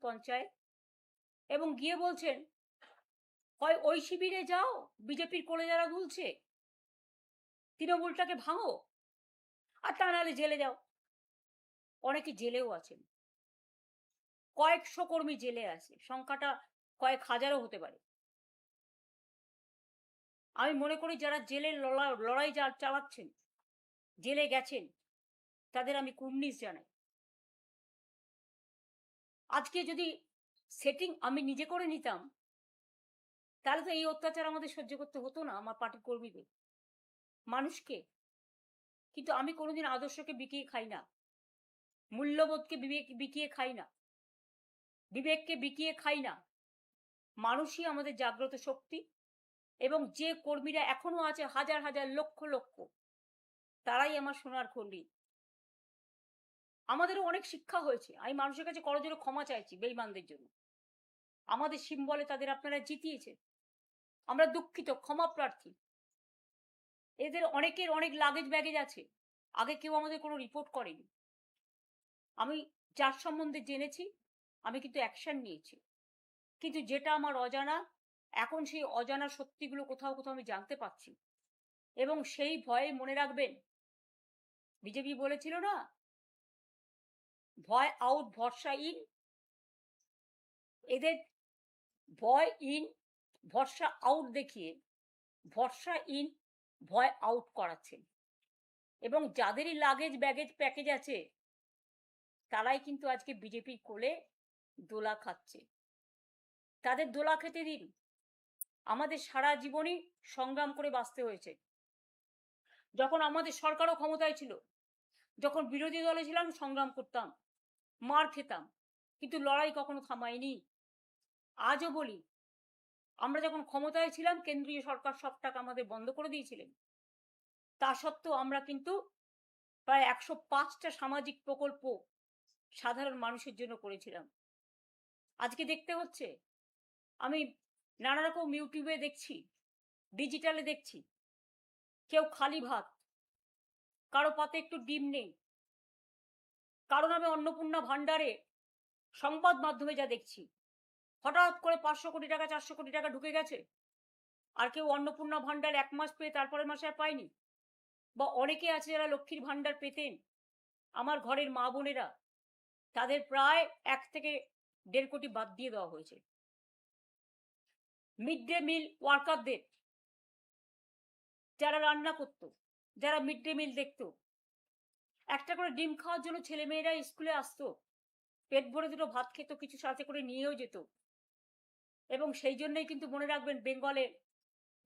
পঞ্চায়েত, এবং গিয়ে বলছেন হয় ওই শিবিরে যাও বিজেপির কোলে যারা দুলছে, তৃণমূলটাকে ভাঙো, আর তা নাহলে জেলে যাও। অনেকে জেলেও আছেন, কয়েকশো কর্মী জেলে আছে, সংখ্যাটা কয়েক হাজারও হতে পারে। আমি মনে করি যারা জেলের লড়াই চালাচ্ছেন, জেলে গেছেন, তাদের আমি কুর্নিশ জানাই। আজকে যদি সেটিং আমি নিজে করে নিতাম, তাহলে তো এই অত্যাচার আমাদের সহ্য করতে হতো না, আমার পার্টির কর্মীদের, মানুষকে। কিন্তু আমি কোনোদিন আদর্শকে বিকিয়ে খাই না, মূল্যবোধকে বিকিয়ে খাই না, বিবেককে বিকিয়ে খাই না। মানুষই আমাদের জাগ্রত শক্তি, এবং যে কর্মীরা এখনো আছে হাজার হাজার লক্ষ লক্ষ, তারাই আমার সোনার খন্ডি। আমাদেরও অনেক শিক্ষা হয়েছে, আমি মানুষের কাছে করজোড়ে ক্ষমা চাইছি বেঈমানদের জন্য। আমাদের সিম্বলে তাদের আপনারা জিতিয়েছেন, আমরা দুঃখিত, ক্ষমা প্রার্থী। এদের অনেকের অনেক লাগেজ ব্যাগেজ আছে, আগে কেউ আমাদের কোনো রিপোর্ট করেনি। আমি যার সম্বন্ধে জেনেছি আমি কিন্তু অ্যাকশন নিয়েছি, কিন্তু যেটা আমার অজানা, এখন সেই অজানা সত্যিগুলো কোথাও কোথাও আমি জানতে পারছি। এবং সেই ভয়ে মনে রাখবেন, বিজেপি বলেছিল না, ভয় আউট ভরসা ইন। এদের ভয় ইন ভরসা আউট দেখিয়ে ভরসা ইন ভয় আউট করাচ্ছেন। এবং যাদেরই লাগেজ ব্যাগেজ প্যাকেজ আছে, তারাই কিন্তু আজকে বিজেপির কোলে দোলা খাচ্ছে। তাদের দোলা খেতে দিন। আমাদের সারা জীবনই সংগ্রাম করে বাঁচতে হয়েছে। যখন আমাদের সরকারও ক্ষমতায় ছিল, যখন বিরোধী দলে ছিলাম, সংগ্রাম করতাম, মার খেতাম, কিন্তু লড়াই কখনো থামাইনি। আজও বলি, আমরা যখন ক্ষমতায় ছিলাম কেন্দ্রীয় সরকার সব টাকা আমাদের বন্ধ করে দিয়েছিলেন, তা সত্ত্বেও আমরা কিন্তু প্রায় 105টা সামাজিক প্রকল্প সাধারণ মানুষের জন্য করেছিলাম। আজকে দেখতে হচ্ছে, আমি নানা রকম ইউটিউবে দেখছি, ডিজিটালে দেখছি, কেউ খালি ভাত, কারো পাতে একটু ডিম নেই, কারো নামে অন্নপূর্ণা ভান্ডারে সংবাদ মাধ্যমে যা দেখছি, হঠাৎ করে 500 কোটি টাকা 400 কোটি টাকা ঢুকে গেছে, আর কেউ অন্নপূর্ণা ভান্ডার 1 মাস পেয়ে তারপরের মাসে আর পায়নি। বা অনেকে আছে যারা লক্ষ্মীর ভান্ডার পেতেন, আমার ঘরের মা বোনেরা, তাদের প্রায় 1 থেকে 1.5 কোটি বাদ দিয়ে দেওয়া হয়েছে। মিড ডে মিল ওয়ার্কারদের, যারা রান্না করত, যারা মিড ডে মিল দেখত, একটা করে ডিম খাওয়ার জন্য ছেলেমেয়েরা স্কুলে আসতো, পেট ভরে দুটো ভাত খেত, কিছু সাথে করে নিয়েও যেত। এবং সেই জন্যই কিন্তু মনে রাখবেন, বেঙ্গলে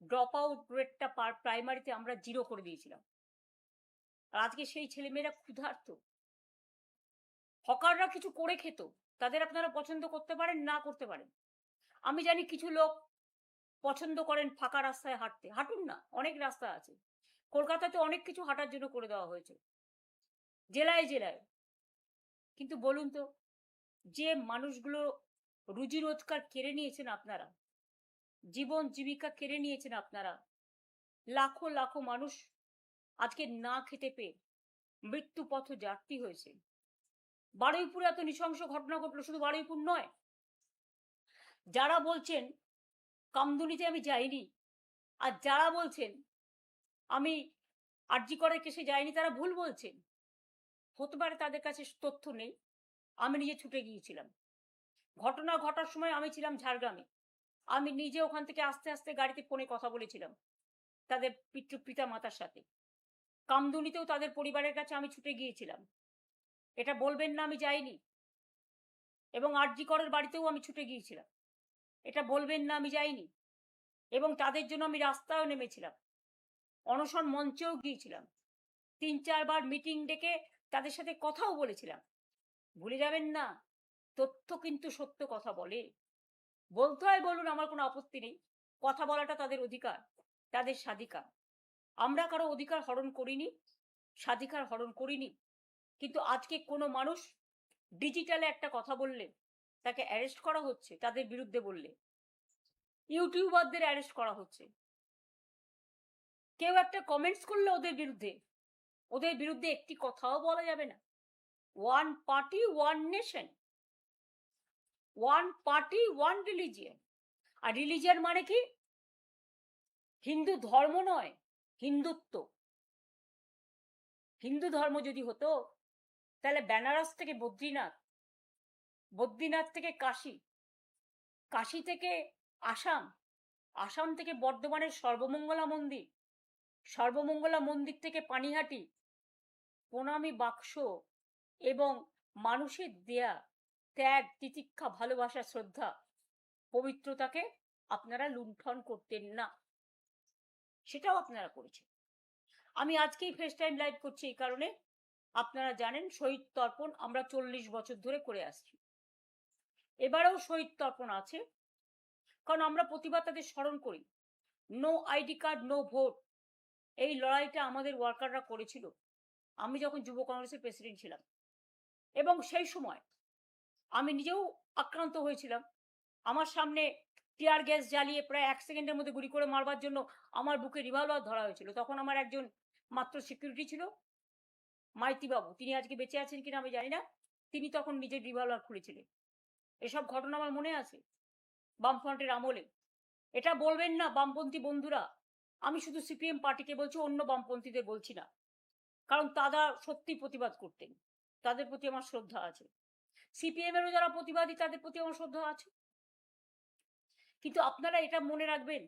ড্রপ আউট রেটটা প্রাইমারিতে আমরা 0 করে দিয়েছিলাম। আর আজকে সেই ছেলেমেয়েরা ক্ষুধার্ত। হকাররা কিছু করে খেত, তাদের আপনারা পছন্দ করতে পারেন, না করতে পারেন। আমি জানি কিছু লোক পছন্দ করেন ফাঁকা রাস্তায় হাঁটতে, হাঁটুন না, অনেক রাস্তা আছে। কলকাতাতে অনেক কিছু হাঁটার জন্য করে দেওয়া হয়েছে, জেলায় জেলায়। কিন্তু বলুন তো, যে মানুষগুলো রুজি রোজগার কেড়ে নিয়েছেন আপনারা, জীবন জীবিকা কেড়ে নিয়েছেন আপনারা, লাখো লাখো মানুষ আজকে না খেতে পেয়ে মৃত্যু পথ যাত্রী হয়েছে। বারুইপুরে এত নৃশংস ঘটনা ঘটলো, শুধু বারুইপুর নয়, যারা বলছেন কামদুনিতে আমি যাইনি, আর যারা বলছেন আমি আরজি করের কেসে যাইনি, তারা ভুল বলছেন। হতে পারে তাদের কাছে তথ্য নেই, আমি নিজে ছুটে গিয়েছিলাম। ঘটনা ঘটার সময় আমি ছিলাম ঝাড়গ্রামে, আমি নিজে ওখান থেকে আস্তে আস্তে গাড়িতে ফোনে কথা বলেছিলাম তাদের পিতা মাতার সাথে। কামদুনিতেও তাদের পরিবারের কাছে আমি ছুটে গিয়েছিলাম, এটা বলবেন না আমি যাইনি। এবং আরজি করের বাড়িতেও আমি ছুটে গিয়েছিলাম, এটা বলবেন না আমি যাইনি। এবং তাদের জন্য আমি রাস্তায়ও নেমেছিলাম, অনশন মঞ্চেও গিয়েছিলাম, 3-4 বার মিটিং ডেকে তাদের সাথে কথাও বলেছিলাম। ভুলে যাবেন না, তথ্য কিন্তু সত্য কথা বলে। বলতে হয় বলুন, আমার কোনো আপত্তি নেই, কথা বলাটা তাদের অধিকার, তাদের স্বাধিকার। আমরা কারো অধিকার হরণ করিনি, স্বাধিকার হরণ করিনি। কিন্তু আজকে কোনো মানুষ ডিজিটালে একটা কথা বললে তাকে অ্যারেস্ট করা হচ্ছে, তাদের বিরুদ্ধে বললে ইউটিউবারদের অ্যারেস্ট করা হচ্ছে। কেউ একটা কমেন্টস করলে ওদের বিরুদ্ধে একটি কথাও বলা যাবে না। One party one nation. One party one religion. আর রিলিজিয়ন মানে কি? হিন্দু ধর্ম নয়, হিন্দুত্ব। হিন্দু ধর্ম যদি হতো তাহলে বেনারস থেকে বদ্রীনাথ, বদ্রীনাথ থেকে কাশী, কাশী থেকে আসাম, আসাম থেকে বর্ধমানের সর্বমঙ্গলা মন্দির, সর্বমঙ্গলা মন্দির থেকে পানিহাটি, প্রণামী বাক্স এবং মানুষের দেয়া ত্যাগ, তিতিক্ষা, ভালোবাসা, শ্রদ্ধা, পবিত্রতাকে আপনারা লুণ্ঠন করতেন না। সেটাও আপনারা করেছেন। আমি আজকেই ফেস টাইম লাইভ করছি এই কারণে, আপনারা জানেন শহীদ তর্পণ আমরা 40 বছর ধরে করে আসছি। এবারেও শহীদ তর্পণ আছে, কারণ আমরা প্রতিবার তাদের স্মরণ করি। No ID card no vote, এই লড়াইটা আমাদের ওয়ার্কাররা করেছিল আমি যখন যুব কংগ্রেসের প্রেসিডেন্ট ছিলাম। এবং সেই সময় আমি নিজেও আক্রান্ত হয়েছিলাম। আমার সামনে টিয়ার গ্যাস জ্বালিয়ে প্রায় 1 সেকেন্ডের মধ্যে গুলি করে মারবার জন্য আমার বুকে রিভলভার ধরা হয়েছিল। তখন আমার একজন মাত্র সিকিউরিটি ছিল, মাইতিবাবু। তিনি আজকে বেঁচে আছেন কিনা আমি জানি না। তিনি তখন নিজের রিভলভার খুলেছিলেন। এসব ঘটনা আমার মনে আছে বামফ্রন্টের আমলে। এটা বলবেন না বামপন্থী বন্ধুরা, আমি শুধু সিপিএম পার্টিকে বলছি, অন্য বামপন্থীদের বলছি না, কারণ তারা সত্যি প্রতিবাদ করতেন, তাদের প্রতি আমার শ্রদ্ধা আছে। সিপিএম এরও যারা প্রতিবাদী তাদের প্রতি আমার শ্রদ্ধা আছে। কিন্তু আপনারা এটা মনে রাখবেন,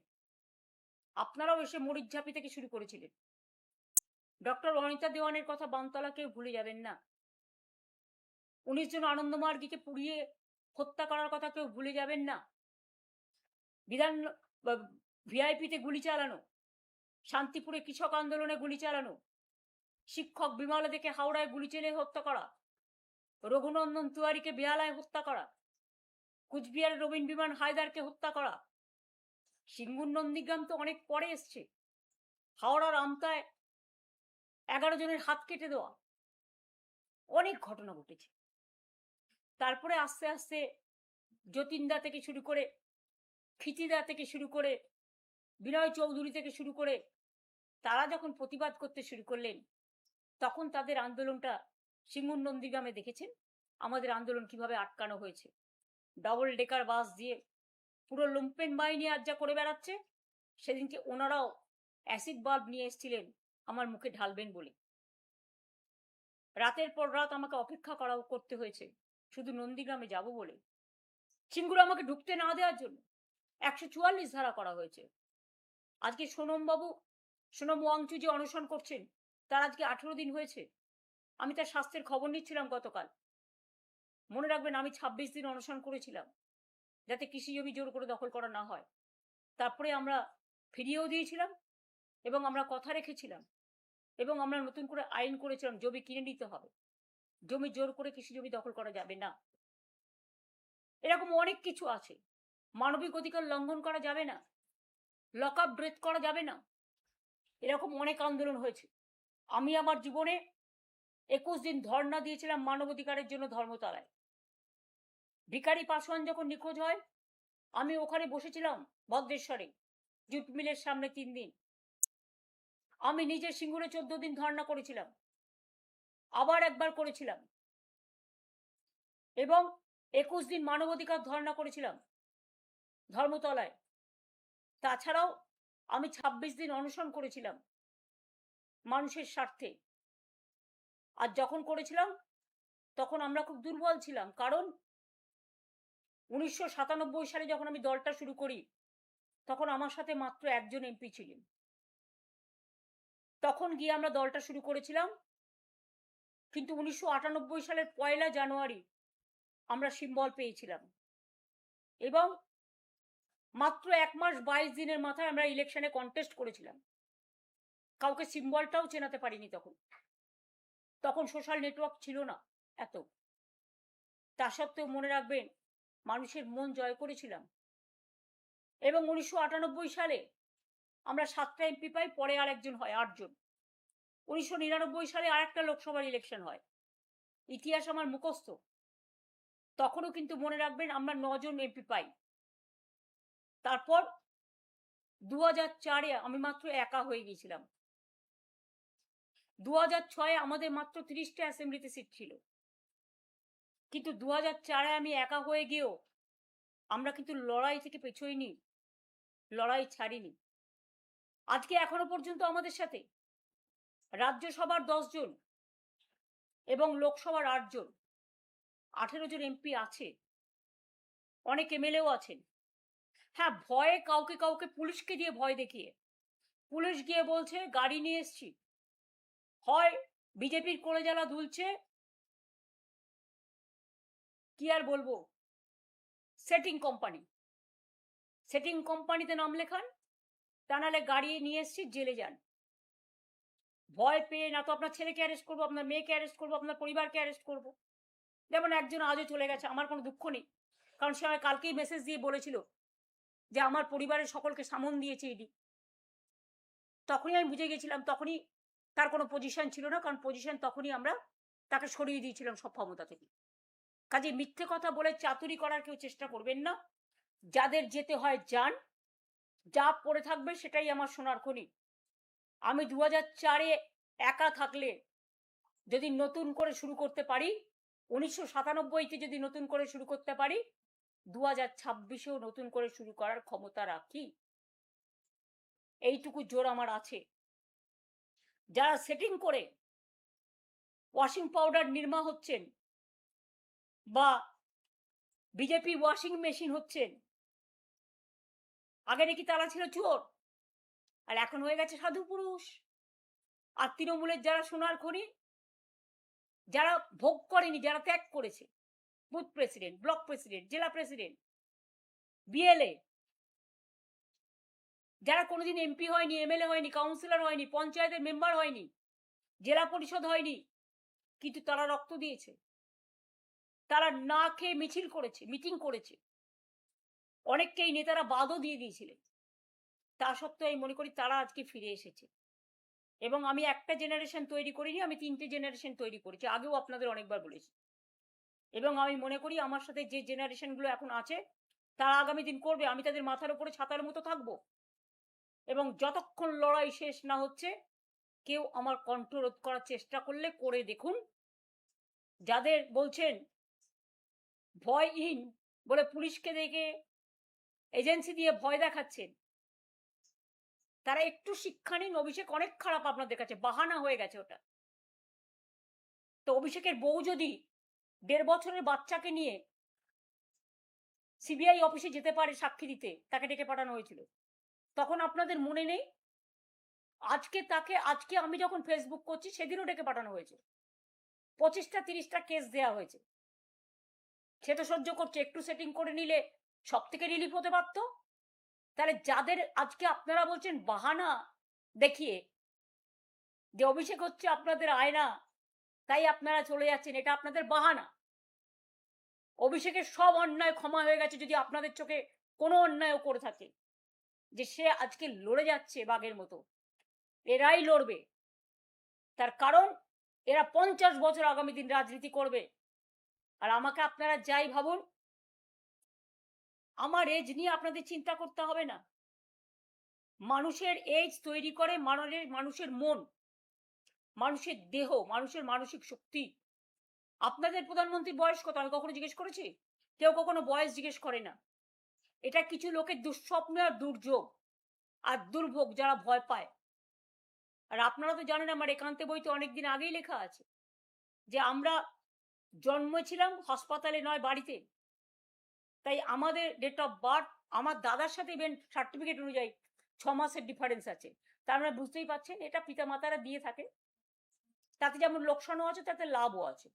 আপনারাও এসে মরিচঝাপি থেকে শুরু করেছিলেন। ডক্টর অনিতা দেওয়ানের কথা বামতলা কেউ ভুলে যাবেন না। 19 জন আনন্দমার্গীকে পুড়িয়ে হত্যা করার কথা কেউ ভুলে যাবেন না। বিধান ভিআইপিতে গুলি চালানো, শান্তিপুরে কৃষক আন্দোলনে গুলি চালানো, শিক্ষক বিমলা থেকে হাওড়ায় গুলি চেলে হত্যা করা, রঘুনন্দন তিওয়ারিকে বেহালায় হত্যা করা, কুচবিহারের রবীন বিমান হায়দারকে হত্যা করা, সিঙ্গুর নন্দীগ্রাম তো অনেক পরে এসছে, হাওড়ার আমতায় 11 জনের হাত কেটে দেওয়া, অনেক ঘটনা ঘটেছে। তারপরে আস্তে আস্তে যতীনদা থেকে শুরু করে, খিচিদা থেকে শুরু করে, বিনয় চৌধুরী থেকে শুরু করে তারা যখন প্রতিবাদ করতে শুরু করলেন, তখন তাদের আন্দোলনটা সিঙ্গুর নন্দীগ্রামে দেখেছেন আমাদের আন্দোলন কিভাবে আটকানো হয়েছে। ডবল ডেকার বাস দিয়ে পুরো লুম্পেন বাহিনী আজ যা করে বেড়াচ্ছে, সেদিনকে ওনারাও অ্যাসিড বাল্ব নিয়ে এসেছিলেন আমার মুখে ঢালবেন বলে। রাতের পর রাত আমাকে অপেক্ষা করতে হয়েছে শুধু নন্দীগ্রামে যাব বলে। সিঙ্গুর আমাকে ঢুকতে না দেওয়ার জন্য 144 ধারা করা হয়েছে। আজকে সোনম ওয়াংচু যে অনশন করছেন, তার আজকে 18 দিন হয়েছে। আমি তার স্বাস্থ্যের খবর নিচ্ছিলাম গতকাল। মনে রাখবেন আমি 26 দিন অনশন করেছিলাম যাতে কৃষি জমি জোর করে দখল করা না হয়। তারপরে আমরা ফিরিয়েও দিয়েছিলাম এবং আমরা কথা রেখেছিলাম এবং আমরা নতুন করে আইন করেছিলাম জমি কিনে নিতে হবে, জমি জোর করে কৃষি জমি দখল করা যাবে না। এরকম অনেক কিছু আছে। মানবিক অধিকার লঙ্ঘন করা যাবে না, লক আপ ডেথ করা যাবে না, এরকম অনেক আন্দোলন হয়েছে। আমি আমার জীবনে 21 দিন ধর্ণা দিয়েছিলাম মানবাধিকারের জন্য ধর্মতলায়। ভিখারি পাসওয়ান যখন নিখোঁজ হয়, আমি ওখানে বসেছিলাম ভদ্রেশ্বরে জুট মিলের সামনে 3 দিন। আমি নিজে সিঙ্গুরে 14 দিন ধর্ণা করেছিলাম, আবার একবার করেছিলাম, এবং 21 দিন মানবাধিকার ধর্ণা করেছিলাম ধর্মতলায়। তাছাড়াও আমি 26 দিন অনশন করেছিলাম মানুষের স্বার্থে। আর যখন করেছিলাম তখন আমরা খুব দুর্বল ছিলাম, কারণ 1997 সালে যখন আমি দলটা শুরু করি তখন আমার সাথে মাত্র একজন এমপি ছিলেন। তখন গিয়ে আমরা দলটা শুরু করেছিলাম, কিন্তু 1998 সালের 1 জানুয়ারি আমরা সিম্বল পেয়েছিলাম এবং মাত্র 1 মাস 22 দিনের মাথায় আমরা ইলেকশনে কন্টেস্ট করেছিলাম। কাউকে সিম্বলটাও চেনাতে পারিনি তখন সোশ্যাল নেটওয়ার্ক ছিল না এত। তা সত্ত্বেও মনে রাখবেন মানুষের মন জয় করেছিলাম এবং 1998 সালে আমরা 7টা এমপি পাই, পরে আর একজন হয়, 8 জন। 1999 সালে আরেকটা লোকসভার ইলেকশন হয়, ইতিহাস আমার মুখস্থ। তখনও কিন্তু মনে রাখবেন আমরা 9 জন এমপি পাই। তারপর 2004-এ আমি মাত্র একা হয়ে গিয়েছিলাম। 2006-এ আমাদের মাত্র 30টা অ্যাসেম্বলিতে সিট ছিল, কিন্তু 2004-এ আমি একা হয়ে গিয়েও আমরা কিন্তু লড়াই থেকে পেছোইনি, লড়াই ছাড়িনি। আজকে এখনো পর্যন্ত আমাদের সাথে রাজ্যসভার 10 জন এবং লোকসভার 8 জন, 18 জন এমপি আছে, অনেক এমএলএও আছেন। হ্যাঁ, ভয়ে কাউকে কাউকে পুলিশকে দিয়ে ভয় দেখিয়ে, পুলিশ গিয়ে বলছে গাড়ি নিয়ে এসছি, হয় বিজেপির কোলে জ্বালা দুলছে, কি আর বলবো, সেটিং কোম্পানি, সেটিং কোম্পানিতে নাম লেখান, তা নাহলে গাড়ি নিয়ে এসছি জেলে যান। ভয় পেয়ে না তো আপনার ছেলেকে অ্যারেস্ট করবো, আপনার মেয়েকে অ্যারেস্ট করবো, আপনার পরিবারকে অ্যারেস্ট করবো। যেমন একজন আজও চলে গেছে, আমার কোনো দুঃখ নেই, কারণ সে আমায় কালকেই মেসেজ দিয়ে বলেছিল যে আমার পরিবারের সকলকে সামন দিয়েছে ইডি। তখনই আমি বুঝে গেছিলাম, তখনই তার কোনো পজিশন ছিল না, কারণ পজিশন তখনই আমরা তাকে সরিয়ে দিয়েছিলাম সব ক্ষমতা থেকে। কাজে মিথ্যে কথা বলে চাতুরি করার কেউ চেষ্টা করবেন না। যাদের যেতে হয় যান, যা পড়ে থাকবে সেটাই আমার সোনার খনি। আমি 2004-এ একা থাকলে যদি নতুন করে শুরু করতে পারি, 1997-তে যদি নতুন করে শুরু করতে পারি, 2026-এও নতুন করে শুরু করার ক্ষমতা রাখি। এইটুকু জোর আমার আছে। যারা সেটিং করে ওয়াশিং পাউডার নির্মা হচ্ছেন বা বিজেপি ওয়াশিং মেশিন হচ্ছেন, আগে নাকি তারা ছিল চোর, আর এখন হয়ে গেছে সাধু পুরুষ। আর তৃণমূলের যারা সোনার খনি, যারা ভোগ করেনি, যারা ত্যাগ করেছে, বুথ প্রেসিডেন্ট, ব্লক প্রেসিডেন্ট, জেলা প্রেসিডেন্ট, বিএলএ, যারা কোনোদিন এমপি হয়নি, এমএলএ হয়নি, কাউন্সিলর হয়নি, পঞ্চায়েতের মেম্বার হয়নি, জেলা পরিষদ হয়নি, কিন্তু তারা রক্ত দিয়েছে, তারা না খেয়ে মিছিল করেছে, মিটিং করেছে, অনেককেই নেতারা বাদও দিয়ে দিয়েছিলেন। তা সত্ত্বেও আমি মনে করি তারা আজকে ফিরে এসেছে। এবং আমি একটা জেনারেশন তৈরি করিনি, আমি 3টে জেনারেশন তৈরি করেছি, আগেও আপনাদের অনেকবার বলেছি। এবং আমি মনে করি আমার সাথে যে জেনারেশনগুলো এখন আছে তারা আগামী দিন করবে, আমি তাদের মাথার উপরে ছাতার মতো থাকবো। এবং যতক্ষণ লড়াই শেষ না হচ্ছে, কেউ আমার কণ্ঠ রোধ করার চেষ্টা করলে করে দেখুন। যাদের বলছেন ভয়হীন বলে পুলিশকে দেখে এজেন্সি দিয়ে ভয় দেখাচ্ছেন, তারা একটু শিক্ষা নিন। অভিষেক অনেক খারাপ আপনাদের কাছে, বাহানা হয়ে গেছে ওটা। তো অভিষেকের বউ যদি 1.5 বছরের বাচ্চাকে নিয়ে সিবিআই অফিসে যেতে পারে সাক্ষী দিতে, তাকে ডেকে পাঠানো হয়েছিল, তখন আপনাদের মনে নেই? আজকে আমি যখন ফেসবুক করছি সেদিনও ডেকে পাঠানো হয়েছে, 25টা 30টা কেস দেওয়া হয়েছে। সে তো সহ্য করছে, একটু সেটিং করে নিলে সব থেকে রিলিফ হতে পারতো। তাহলে যাদের আজকে আপনারা বলছেন বাহানা দেখিয়ে যে অভিষেক হচ্ছে আপনাদের আয়না, তাই আপনারা চলে যাচ্ছেন, এটা আপনাদের বাহানা। অভিষেকের সব অন্যায় ক্ষমা হয়ে গেছে যদি আপনাদের চোখে কোনো অন্যায়ও করে থাকে, যে সে আজকে লড়ে যাচ্ছে বাঘের মতো। এরাই লড়বে, তার কারণ এরা 50 বছর আগামী দিন রাজনীতি করবে। আর আমাকে আপনারা যাই ভাবুন, আমার এজ নিয়ে আপনাদের চিন্তা করতে হবে না। মানুষের এজ তৈরি করে মানুষের মন, মানুষের দেহ, মানুষের মানসিক শক্তি। আপনাদের প্রধানমন্ত্রীর বয়স কত আমি কখনো জিজ্ঞেস করেছি? কেউ কখনো বয়স জিজ্ঞেস করে না। এটা কিছু লোকের দুঃস্বপ্ন আর দুর্যোগ আর দুর্ভোগ, যারা ভয় পায়। আর আপনারা তো জানেন আমার একান্তে বইতে অনেকদিন আগেই লেখা আছে যে আমরা জন্মেছিলাম হাসপাতালে নয় বাড়িতে। তাই আমাদের ডেট অফ বার্থ আমার দাদার সাথে ইভেন সার্টিফিকেট অনুযায়ী 6 মাসের ডিফারেন্স আছে। তার মানে বুঝতেই পারছেন এটা পিতামাতারা দিয়ে থাকে। তাতে যেমন লোকসানও আছে, তাতে লাভও আছে।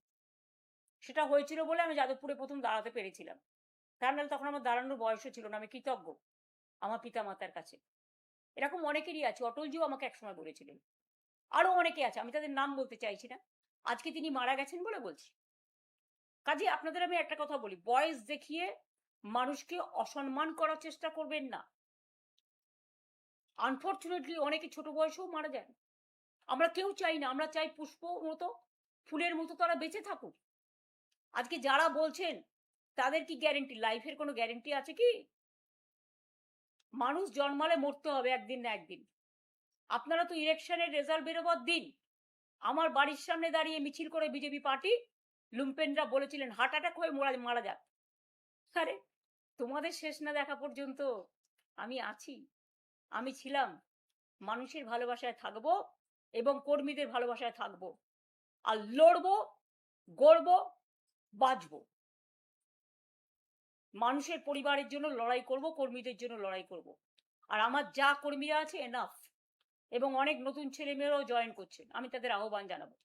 সেটা হয়েছিল বলে আমি যাদবপুরে প্রথম দাঁড়াতে পেরেছিলাম, তার নাহলে তখন আমার দাঁড়ানোর বয়সও ছিল না। আমি কৃতজ্ঞ আমার পিতামাতার কাছে। এরকম অনেকেরই আছে, অটলজিও আমাকে একসময় বলেছিলেন, আরো অনেকে আছে, আমি তাদের নাম বলতে চাইছি না, আজকে তিনি মারা গেছেন বলে বলছি। কাজে আপনাদের আমি একটা কথা বলি, বয়স দেখিয়ে মানুষকে অসম্মান করার চেষ্টা করবেন না। আনফর্চুনেটলি অনেকে ছোট বয়সেও মারা যায়। আমরা কেউ চাই না, আমরা চাই পুষ্প মতো, ফুলের মতো তারা বেঁচে থাকুক। আজকে যারা বলছেন তাদের কি গ্যারেন্টি? লাইফের কোনো গ্যারেন্টি আছে কি? মানুষ জন্মালে মরতে হবে একদিন না একদিন। আপনারা তো ইলেকশনের রেজাল্ট বেরোবার দিন আমার বাড়ির সামনে দাঁড়িয়ে মিছিল করে বিজেপি পার্টি লুম্পেনরা বলেছিলেন হার্ট অ্যাটাক হয়ে মারা যাক। আরে তোমাদের শেষ না দেখা পর্যন্ত আমি আছি, আমি ছিলাম, মানুষের ভালোবাসায় থাকবো এবং কর্মীদের ভালোবাসায় থাকবো, আর লড়বো, গড়বো, বাঁচবো। মানুষের পরিবারের জন্য লড়াই করব, কর্মীদের জন্য লড়াই করব। আর আমার যা কর্মীরা আছে এনাফ, এবং অনেক নতুন ছেলে মেয়েরাও জয়েন করছেন, আমি তাদের আহ্বান জানাবো।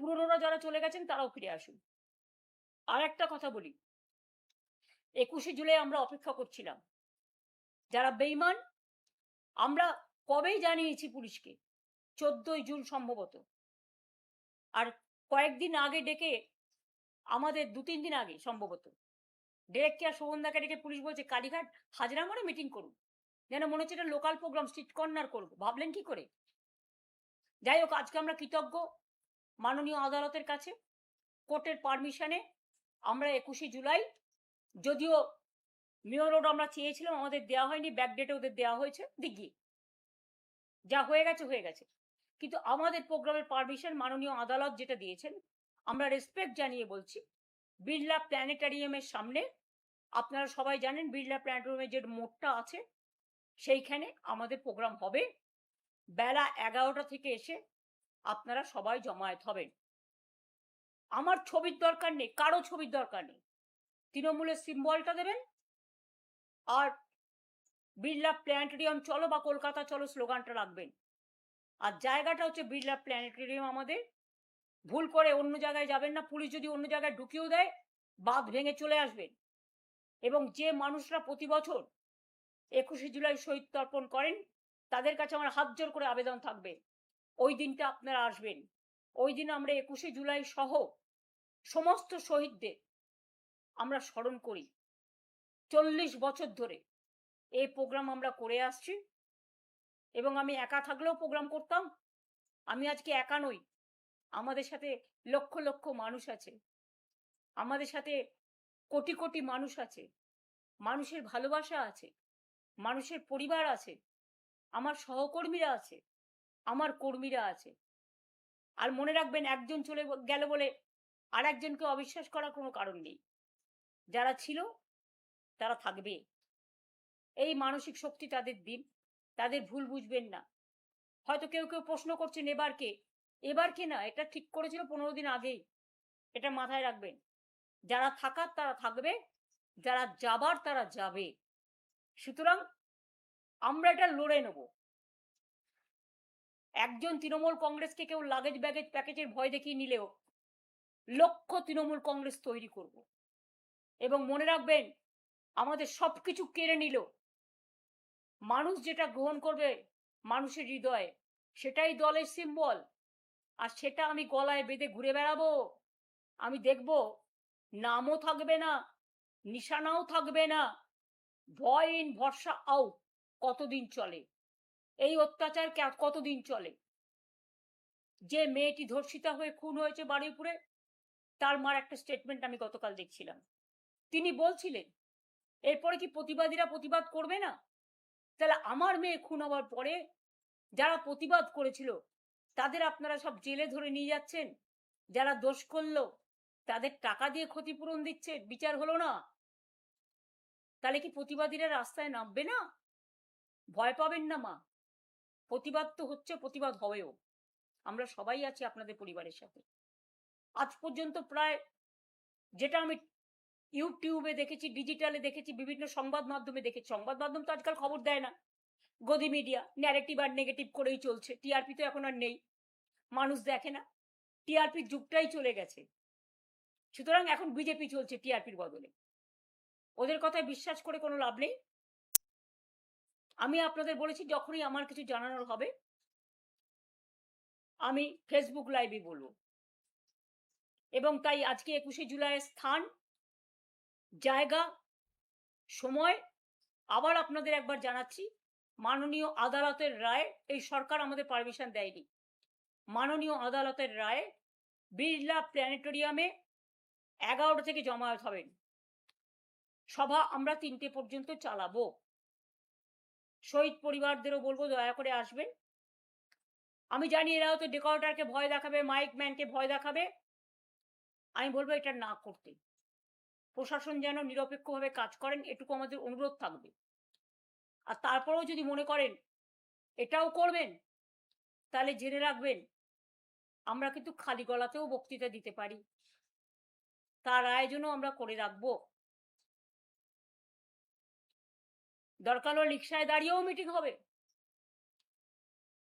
পুরনোরা যারা চলে গেছেন তারাও ফিরে আসুন। আর একটা কথা বলি, 21শে জুলাই আমরা অপেক্ষা করছিলাম, যারা বেঈমান আমরা কবেই জানিয়েছি পুলিশকে, 14ই জুন সম্ভবত। আর কয়েকদিন আগে ডেকে, আমাদের 2-3 দিন আগে সম্ভবত ডিরেক্ট কেয়ার শোভনদাকে ডেকে পুলিশ বলছে কালীঘাট হাজরা মোড়ে মিটিং করুন, যেন মনে হচ্ছে এটা লোকাল প্রোগ্রাম, স্ট্রিট কর্নার করবো। ভাবলেন কি করে? যাই হোক, আজকে আমরা কৃতজ্ঞ মাননীয় আদালতের কাছে, কোর্টের পারমিশনে আমরা 21শে জুলাই, যদিও মেয়র রোড আমরা চেয়েছিলাম, আমাদের দেওয়া হয়নি, ব্যাকডেটে ওদের দেওয়া হয়েছে, দিঘি যা হয়ে গেছে হয়ে গেছে, কিন্তু আমাদের প্রোগ্রামের পারমিশন মাননীয় আদালত যেটা দিয়েছেন, আমরা রেসপেক্ট জানিয়ে বলছি, বিড়লা প্ল্যানেটারিয়ামের সামনে, আপনারা সবাই জানেন বিড়লা প্ল্যানেটারিয়ামের যে মোড়টা আছে সেইখানে আমাদের প্রোগ্রাম হবে। বেলা 11টা থেকে এসে আপনারা সবাই জমায়েত হবেন। আমার ছবির দরকার নেই, কারো ছবির দরকার নেই, তৃণমূলের সিম্বলটা দেবেন আর বিড়লা প্ল্যানেটেরিয়াম চলো বা কলকাতা চলো স্লোগানটা রাখবেন। আর জায়গাটা হচ্ছে বিড়লা প্ল্যানেটেরিয়াম আমাদের, ভুল করে অন্য জায়গায় যাবেন না, পুলিশ যদি অন্য জায়গায় ঢুকিয়েও দেয় বাঁধ ভেঙে চলে আসবেন। এবং যে মানুষরা প্রতি বছর 21শে জুলাই শহীদ তর্পণ করেন তাদের কাছে আমার হাত জোর করে আবেদন থাকবে, ওই দিনটা আপনারা আসবেন। ওই দিন আমরা 21শে জুলাই সহ সমস্ত শহীদদের আমরা স্মরণ করি। 40 বছর ধরে এই প্রোগ্রাম আমরা করে আসছি, এবং আমি একা থাকলেও প্রোগ্রাম করতাম। আমি আজকে একা নই, আমাদের সাথে লক্ষ লক্ষ মানুষ আছে, আমাদের সাথে কোটি কোটি মানুষ আছে, মানুষের ভালোবাসা আছে, মানুষের পরিবার আছে, আমার সহকর্মীরা আছে, আমার কর্মীরা আছে। আর মনে রাখবেন, একজন চলে গেল বলে আর একজনকে অবিশ্বাস করার কোনো কারণ নেই, যারা ছিল তারা থাকবে। এই মানসিক শক্তি তাদের দিন, তাদের ভুল বুঝবেন না। হয়তো কেউ কেউ প্রশ্ন করছেন এবার কে না, এটা ঠিক করেছিল 15 দিন আগেই, এটা মাথায় রাখবেন। যারা থাকার তারা থাকবে, যারা যাবার তারা যাবে। সুতরাং আমরা এটা লড়ে নেব। একজন তৃণমূল কংগ্রেসকে কেউ লাগেজ ব্যাগেজ প্যাকেজের ভয় দেখিয়ে নিলেও লক্ষ তৃণমূল কংগ্রেস তৈরি করব। এবং মনে রাখবেন, আমাদের সবকিছু কেড়ে নিল, মানুষ যেটা গ্রহণ করবে মানুষের হৃদয়ে, সেটাই দলের সিম্বল। আর সেটা আমি গলায় বেঁধে ঘুরে বেড়াবো। আমি দেখব নামও থাকবে না, নিশানাও থাকবে না, ভয় ইন ভরসা আউট কতদিন চলে, এই অত্যাচার কতদিন চলে। যে মেয়েটি ধর্ষিতা হয়ে খুন হয়েছে বারুইপুরে, তার মার একটা স্টেটমেন্ট আমি গতকাল দেখছিলাম। তিনি বলছিলেন এরপরে কি প্রতিবাদীরা প্রতিবাদ করবে না? তাহলে আমার মেয়ে খুন হওয়ার পরে যারা প্রতিবাদ করেছিল তাদের আপনারা সব জেলে ধরে নিয়ে যাচ্ছেন, যারা দোষ করলো তাদের টাকা দিয়ে ক্ষতিপূরণ দিচ্ছে, বিচার হলো না। তাহলে কি প্রতিবাদীরা রাস্তায় নামবে না? ভয় পাবেন না মা, প্রতিবাদ তো হচ্ছে, প্রতিবাদ হবেও। আমরা সবাই আছি আপনাদের পরিবারের সাথে। আজ পর্যন্ত প্রায়, যেটা আমি ইউটিউবে দেখেছি, ডিজিটালে দেখেছি, বিভিন্ন সংবাদ মাধ্যমে দেখেছি, সংবাদ মাধ্যম তো আজকাল খবর দেয় না, গদি মিডিয়া ন্যারেটিভ আর নেগেটিভ করেই চলছে। টিআরপি তো এখন আর নেই, মানুষ দেখে না, টিআরপির যুগটাই চলে গেছে। সুতরাং এখন বিজেপি চলছে টিআরপির বদলে, ওদের কথায় বিশ্বাস করে কোনো লাভ নেই। আমি আপনাদের বলেছি যখনই আমার কিছু জানানোর হবে আমি ফেসবুক লাইভে বলবো। এবং তাই আজকে 21শে জুলাইয়ের স্থান, জায়গা, সময় আবার আপনাদের একবার জানাচ্ছি, মাননীয় আদালতের রায়, এই সরকার আমাদের পারমিশন দেয়নি, মাননীয় আদালতের রায় বিড়লা প্ল্যানেটোরিয়ামে 11টা থেকে জমায়েত হবেন। সভা আমরা 3টে পর্যন্ত চালাবো। শহীদ পরিবারদেরও বলবো দয়া করে আসবেন। আমি জানি এরা হয়তো ডেকোরেটরকে ভয় দেখাবে, মাইক ম্যানকে ভয় দেখাবে, আমি বলবো এটা না করতে। প্রশাসন যেন নিরপেক্ষভাবে কাজ করেন, এটুকু আমাদের অনুরোধ থাকবে। আর তারপরেও যদি মনে করেন এটাও করবেন, তাহলে জেনে রাখবেন আমরা কিন্তু খালি গলাতেও বক্তৃতা দিতে পারি, তার আয়োজনও আমরা করে রাখবো। দরকার হলে রিক্সায় দাঁড়িয়েও মিটিং হবে,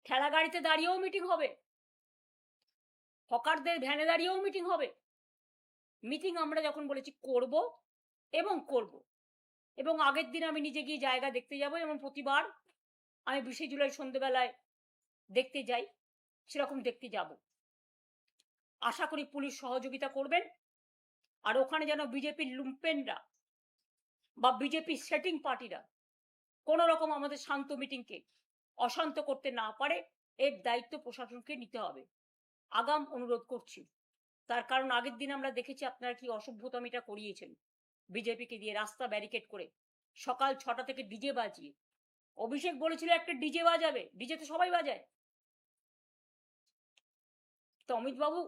ঠেলা গাড়িতে দাঁড়িয়েও মিটিং হবে, হকারদের ভ্যানে দাঁড়িয়েও মিটিং হবে। মিটিং আমরা যখন বলেছি করব এবং করব, এবং আগের দিন আমি নিজে গিয়ে জায়গা দেখতে যাব, এবং প্রতিবার আমি 20 জুলাই সন্ধ্যেবেলায় দেখতে যাই, সেরকম দেখতে যাব। আশা করি পুলিশ সহযোগিতা করবেন, আর ওখানে যেন বিজেপির লুম্পেনরা বা বিজেপির সেটিং পার্টিরা কোন রকম আমাদের শান্ত মিটিংকে অশান্ত করতে না পারে, এর দায়িত্ব প্রশাসনকে নিতে হবে, আগাম অনুরোধ করছি। তার কারণ আগের দিন আমরা দেখেছি আপনারা কি অসভ্যতামিটা করিয়েছেন বিজেপিকে দিয়ে, রাস্তা ব্যারিকেড করে সকাল 6টা থেকে ডিজে বাজিয়ে। অভিষেক বলেছিল একটা ডিজে বাজাবে, ডিজে তো সবাই বাজায়। তো অমিত বাবু,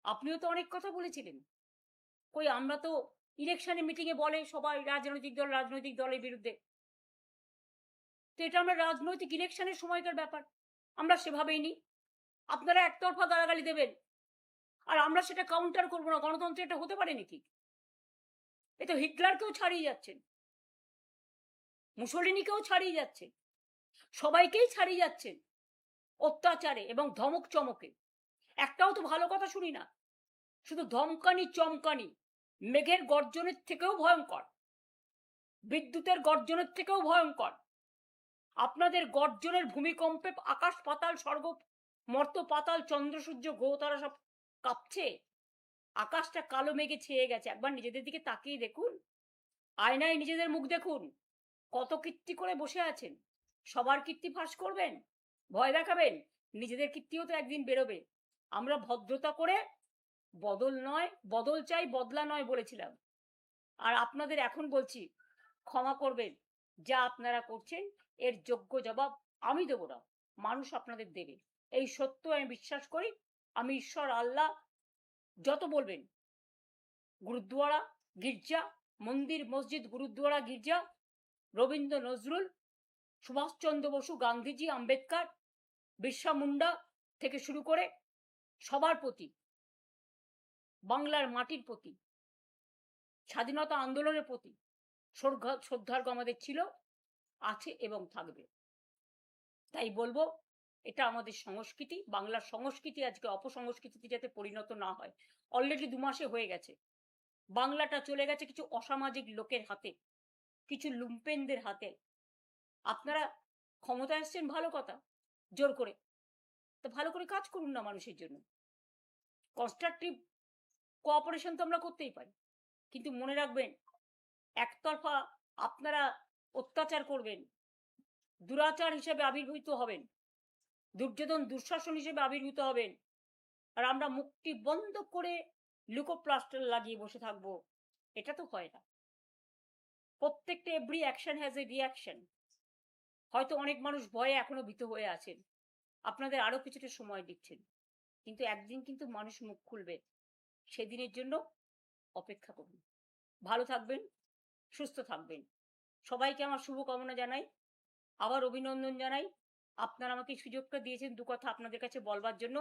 আপনিও তো অনেক কথা বলেছিলেন, কই আমরা তো ইলেকশনে মিটিংয়ে বলে সবাই রাজনৈতিক দলের বিরুদ্ধে, তো এটা আমরা রাজনৈতিক ইলেকশনের সময়কার ব্যাপার, আমরা সেভাবেই নিই। আপনারা একতরফা গালাগালি দেবেন আর আমরা সেটা কাউন্টার করবো না, গণতন্ত্রে এটা হতে পারে নাকি? এ তো হিটলারকেও ছাড়িয়ে যাচ্ছেন, মুসোলিনিকেও ছাড়িয়ে যাচ্ছেন, সবাইকেই ছাড়িয়ে যাচ্ছেন অত্যাচারে এবং ধমক চমকে। একটাও তো ভালো কথা শুনি না, শুধু ধমকানি চমকানি। মেঘের গর্জনের থেকেও ভয়ঙ্কর, বিদ্যুতের গর্জনের থেকেও ভয়ঙ্কর। আপনাদের গর্জনের ভূমিকম্পে আকাশ পাতাল স্বর্গ মর্ত পাতাল চন্দ্র সূর্য গ্রহ তারা সব কাঁপছে, আকাশটা কালো মেঘে ছেয়ে গেছে। একবার নিজেদের দিকে তাকিয়ে দেখুন, আয়নায় নিজেদের মুখ দেখুন, কত কীর্তি করে বসে আছেন। সবার কীর্তি ফাঁস করবেন, ভয় দেখাবেন, নিজেদের কীর্তিও তো একদিন বেরোবে। আমরা ভদ্রতা করে বদল চাই, বদলা নয় বলেছিলাম, আর আপনাদের এখন বলছি ক্ষমা করবেন, যা আপনারা করছেন এর যোগ্য জবাব আমি দেব না, মানুষ আপনাদের দেবে, এই সত্য আমি বিশ্বাস করি। আমি ঈশ্বর আল্লাহ যত বলবেন, গুরুদ্বারা গির্জা মন্দির মসজিদ গুরুদ্বারা গির্জা, রবীন্দ্র নজরুল, সুভাষচন্দ্র বসু, গান্ধীজি, আম্বেদকর, বিরসা মুন্ডা থেকে শুরু করে সবার প্রতি, বাংলার মাটির প্রতি, স্বাধীনতা আন্দোলনের প্রতি শ্রদ্ধার্ঘ্য আমাদের ছিল, আছে এবং থাকবে। তাই বলবো এটা আমাদের সংস্কৃতি, বাংলার সংস্কৃতি আজকে অপসংস্কৃতিতে যাতে পরিণত না হয়। অলরেডি 2 মাসে হয়ে গেছে, বাংলাটা চলে গেছে কিছু অসামাজিক লোকের হাতে, কিছু লুম্পেনদের হাতে। আপনারা ক্ষমতায় এসছেন ভালো কথা, জোর করে, তো ভালো করে কাজ করুন না মানুষের জন্য। কনস্ট্রাকটিভ কোঅপারেশন তো আমরা করতেই পারি, কিন্তু মনে রাখবেন একতরফা আপনারা অত্যাচার করবেন, দুরাচার হিসেবে আবির্ভূত হবেন, দুর্যোধন দুঃশাসন হিসেবে আবির্ভূত হবেন, আর আমরা মুখটি বন্ধ করে লুকোপ্লাস্টার লাগিয়ে বসে থাকবো, এটা তো হয় না। প্রত্যেকটা every action has a reaction. হয়তো অনেক মানুষ ভয়ে এখনো ভীত হয়ে আছেন, আপনাদের আরো কিছুটা সময় দিচ্ছেন, কিন্তু একদিন কিন্তু মানুষ মুখ খুলবে, সেদিনের জন্য অপেক্ষা করুন। ভালো থাকবেন, সুস্থ থাকবেন, সবাইকে আমার শুভকামনা জানাই, আবার অভিনন্দন জানাই। আপনারা আমাকে সুযোগটা দিয়েছেন 2 কথা আপনাদের কাছে বলবার জন্য,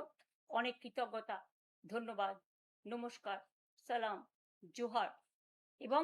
অনেক কৃতজ্ঞতা, ধন্যবাদ, নমস্কার, সালাম, জোহার। এবং